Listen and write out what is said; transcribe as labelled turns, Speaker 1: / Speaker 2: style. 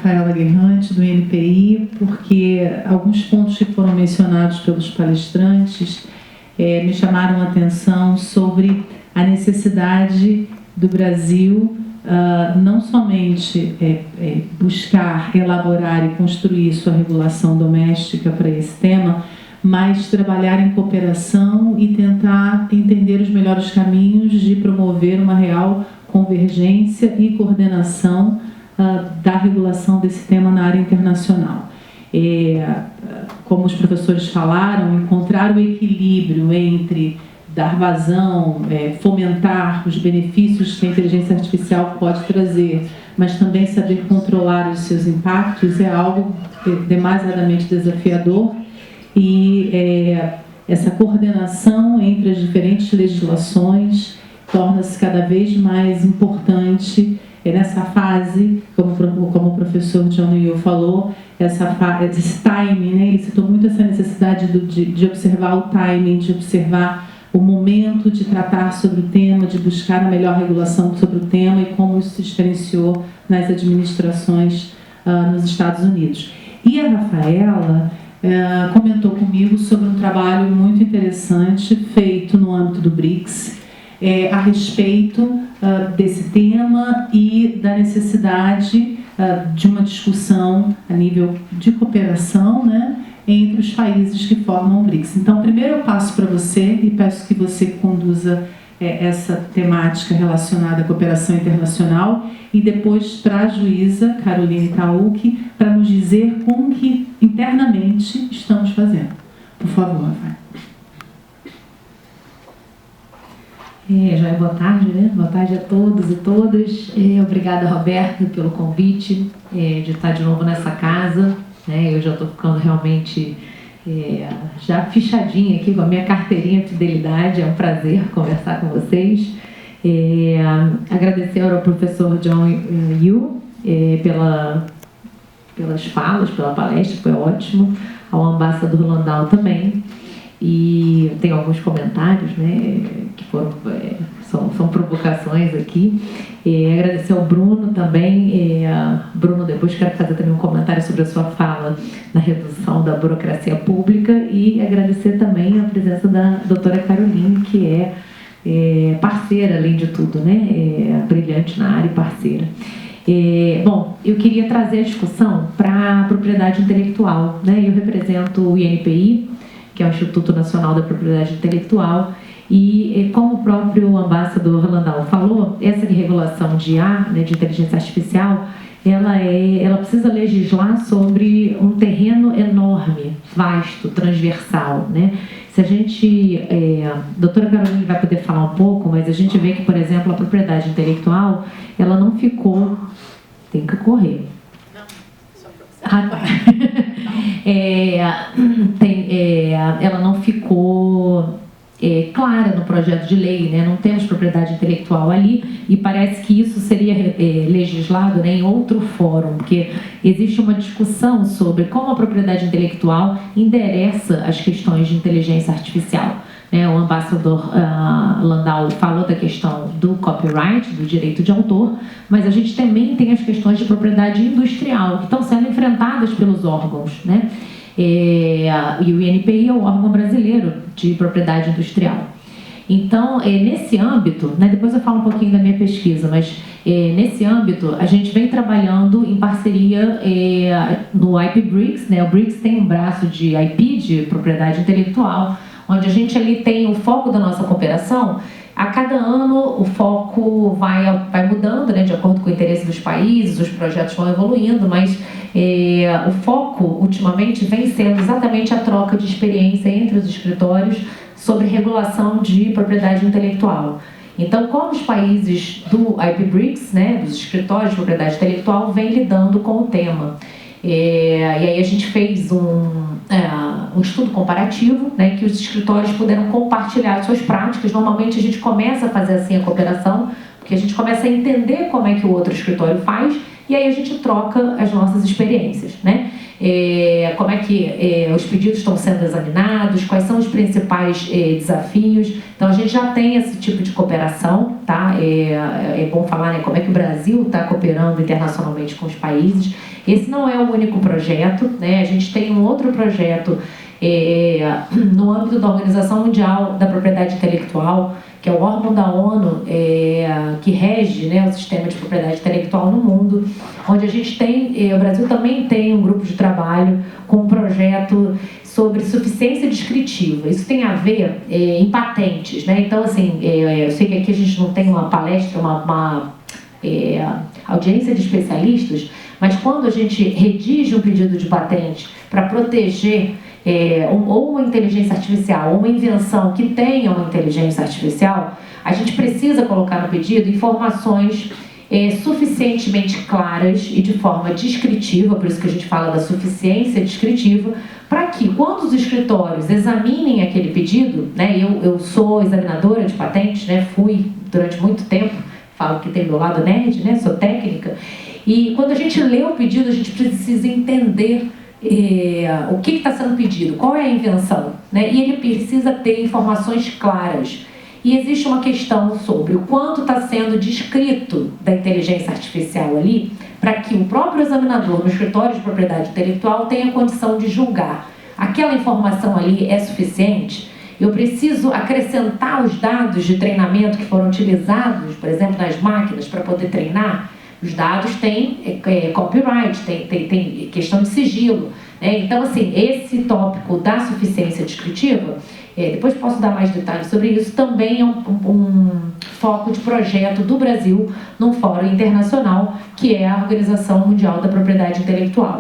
Speaker 1: Rafaela Guerrante, do INPI, porque alguns pontos que foram mencionados pelos palestrantes me chamaram a atenção sobre a necessidade do Brasil não somente buscar, elaborar e construir sua regulação doméstica para esse tema, mas trabalhar em cooperação e tentar entender os melhores caminhos de promover uma real convergência e coordenação da regulação desse tema na área internacional. Como os professores falaram, encontrar o equilíbrio entre dar vazão, fomentar os benefícios que a inteligência artificial pode trazer, mas também saber controlar os seus impactos é algo demasiadamente desafiador, e essa coordenação entre as diferentes legislações torna-se cada vez mais importante nessa fase, como o professor John Yu falou, esse timing, né? Ele citou muito essa necessidade de observar o timing, de observar o momento de tratar sobre o tema, de buscar a melhor regulação sobre o tema e como isso se experienciou nas administrações nos Estados Unidos. E a Rafaela comentou comigo sobre um trabalho muito interessante feito no âmbito do BRICS, a respeito desse tema e da necessidade de uma discussão a nível de cooperação, né, entre os países que formam o BRICS. Então, primeiro eu passo para você e peço que você conduza essa temática relacionada à cooperação internacional e depois para a juíza Caroline Tauque para nos dizer como que internamente estamos fazendo. Por favor, Rafael.
Speaker 2: Já é boa tarde, né? Boa tarde a todos e todas. Obrigada, Roberto, pelo convite de estar de novo nessa casa. Eu já estou ficando realmente já fichadinha aqui com a minha carteirinha de fidelidade. É um prazer conversar com vocês. Agradecer ao professor John Yu pelas falas, pela palestra, foi ótimo. Ao ambasador Landau também. E tem alguns comentários, né, que são provocações aqui. Agradecer ao Bruno também. Bruno, depois quero fazer também um comentário sobre a sua fala na redução da burocracia pública, e agradecer também a presença da doutora Caroline, que é parceira, além de tudo, né, brilhante na área e parceira. Bom, eu queria trazer a discussão para a propriedade intelectual, né? Eu represento o INPI, que é o Instituto Nacional da Propriedade Intelectual, e como o próprio ambasador Landau falou, essa regulação de IA, né, de inteligência artificial, ela precisa legislar sobre um terreno enorme, vasto, transversal, né? Se a gente, a doutora Caroline vai poder falar um pouco, mas a gente vê que, por exemplo, a propriedade intelectual, ela não ficou, tem que correr. Ela não ficou clara no projeto de lei, né? Não temos propriedade intelectual ali, e parece que isso seria legislado, né, em outro fórum, porque existe uma discussão sobre como a propriedade intelectual endereça as questões de inteligência artificial. O ambasador Landau falou da questão do copyright, do direito de autor, mas a gente também tem as questões de propriedade industrial, que estão sendo enfrentadas pelos órgãos, né? E o INPI é o órgão brasileiro de propriedade industrial. Então, nesse âmbito, né, depois eu falo um pouquinho da minha pesquisa, mas nesse âmbito a gente vem trabalhando em parceria no IP BRICS, né? O BRICS tem um braço de IP, de propriedade intelectual, onde a gente ali tem o foco da nossa cooperação. A cada ano o foco vai mudando, né, de acordo com o interesse dos países, os projetos vão evoluindo, mas o foco ultimamente vem sendo exatamente a troca de experiência entre os escritórios sobre regulação de propriedade intelectual. Então, como os países do IP BRICS, né, dos escritórios de propriedade intelectual, vêm lidando com o tema. E aí a gente fez um estudo comparativo, né, que os escritórios puderam compartilhar suas práticas. Normalmente a gente começa a fazer assim a cooperação, porque a gente começa a entender como é que o outro escritório faz, e aí a gente troca as nossas experiências, né? como é que os pedidos estão sendo examinados, quais são os principais desafios. Então a gente já tem esse tipo de cooperação, tá? É bom falar, né, como é que o Brasil está cooperando internacionalmente com os países. Esse não é o único projeto, né? A gente tem um outro projeto no âmbito da Organização Mundial da Propriedade Intelectual, que é o órgão da ONU que rege, né, o sistema de propriedade intelectual no mundo, onde a gente tem, o Brasil também tem um grupo de trabalho com um projeto sobre suficiência descritiva. Isso tem a ver em patentes, né? Então, assim, eu sei que aqui a gente não tem uma palestra, uma audiência de especialistas, mas quando a gente redige um pedido de patente para proteger ou uma inteligência artificial, ou uma invenção que tenha uma inteligência artificial, a gente precisa colocar no pedido informações suficientemente claras e de forma descritiva, por isso que a gente fala da suficiência descritiva, para que quando os escritórios examinem aquele pedido, né, eu sou examinadora de patentes, né, fui durante muito tempo, falo que tem do lado nerd, né, sou técnica, e quando a gente lê o pedido, a gente precisa entender o que está sendo pedido, qual é a invenção, né? E ele precisa ter informações claras. E existe uma questão sobre o quanto está sendo descrito da inteligência artificial ali, para que o próprio examinador no escritório de propriedade intelectual tenha condição de julgar. Aquela informação ali é suficiente? Eu preciso acrescentar os dados de treinamento que foram utilizados, por exemplo, nas máquinas, para poder treinar? Os dados têm copyright, tem questão de sigilo, né? Então, assim, esse tópico da suficiência descritiva, depois posso dar mais detalhes sobre isso, também é um foco de projeto do Brasil num fórum internacional, que é a Organização Mundial da Propriedade Intelectual.